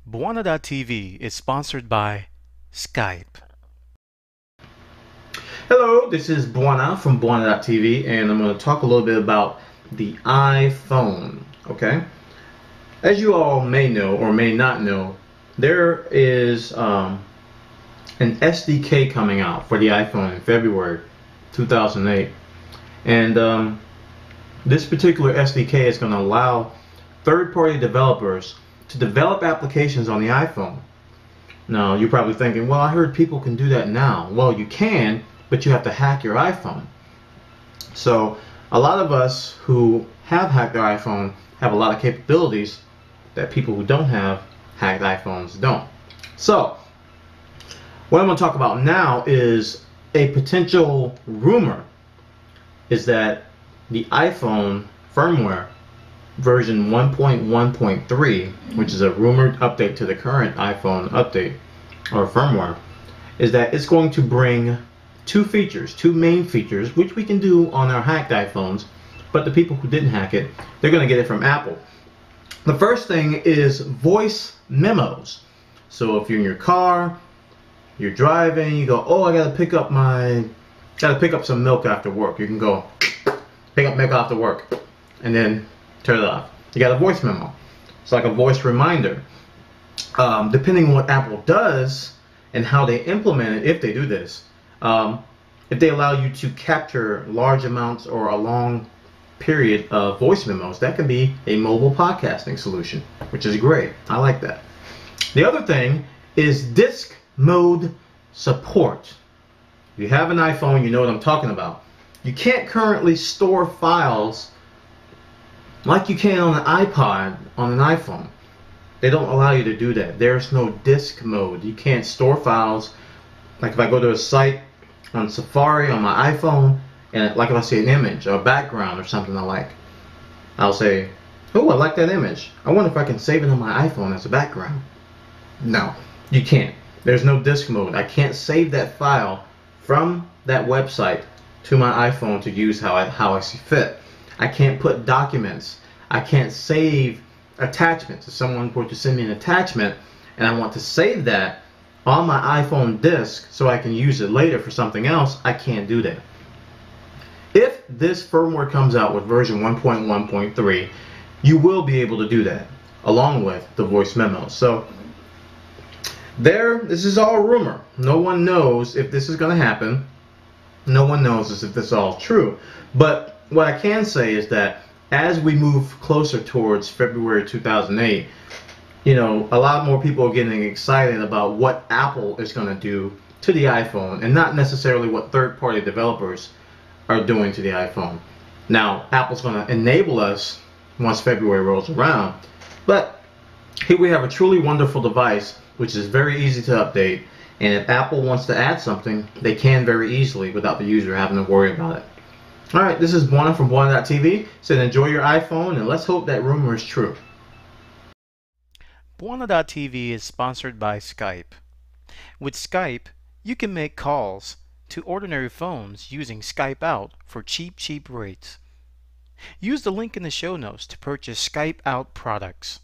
Bwana.tv is sponsored by Skype. Hello, this is Bwana from Bwana.tv, and I'm going to talk a little bit about the iPhone. Okay, as you all may know or may not know, there is an SDK coming out for the iPhone in February 2008, and this particular SDK is going to allow third-party developers to develop applications on the iPhone. Now, you're probably thinking, well, I heard people can do that now. Well, you can, but you have to hack your iPhone. So a lot of us who have hacked their iPhone have a lot of capabilities that people who don't have hacked iPhones don't. So what I'm going to talk about now is a potential rumor is that the iPhone firmware version 1.1.3, which is a rumored update to the current iPhone update or firmware, is that it's going to bring two main features, which we can do on our hacked iPhones, but the people who didn't hack it, they're going to get it from Apple. The first thing is voice memos. So if you're in your car, you're driving, you go, oh, I gotta pick up some milk after work. You can go pick up milk after work and then turn it off. You got a voice memo. It's like a voice reminder. Depending on what Apple does and how they implement it, if they do this, if they allow you to capture large amounts or a long period of voice memos, that can be a mobile podcasting solution, which is great. I like that. The other thing is disk mode support. If you have an iPhone, you know what I'm talking about. You can't currently store files like you can on an iPod on an iPhone. They don't allow you to do that. There's no disk mode. You can't store files. Like if I go to a site on Safari on my iPhone, and like if I see an image or a background or something I like, I'll say, oh, I like that image. I wonder if I can save it on my iPhone as a background. No, you can't. There's no disk mode. I can't save that file from that website to my iPhone to use how I see fit. I can't put documents. I can't save attachments. If someone were to send me an attachment and I want to save that on my iPhone disk so I can use it later for something else, I can't do that. If this firmware comes out with version 1.1.3, you will be able to do that along with the voice memos. So this is all rumor. No one knows if this is going to happen. No one knows if this is all true. But what I can say is that as we move closer towards February 2008, you know, a lot more people are getting excited about what Apple is going to do to the iPhone and not necessarily what third-party developers are doing to the iPhone. Now, Apple's going to enable us once February rolls around, but here we have a truly wonderful device which is very easy to update, and if Apple wants to add something, they can very easily without the user having to worry about it. Alright, this is Bwana from Bwana.tv. So enjoy your iPhone, and let's hope that rumor is true. Bwana.tv is sponsored by Skype. With Skype, you can make calls to ordinary phones using Skype Out for cheap rates. Use the link in the show notes to purchase Skype Out products.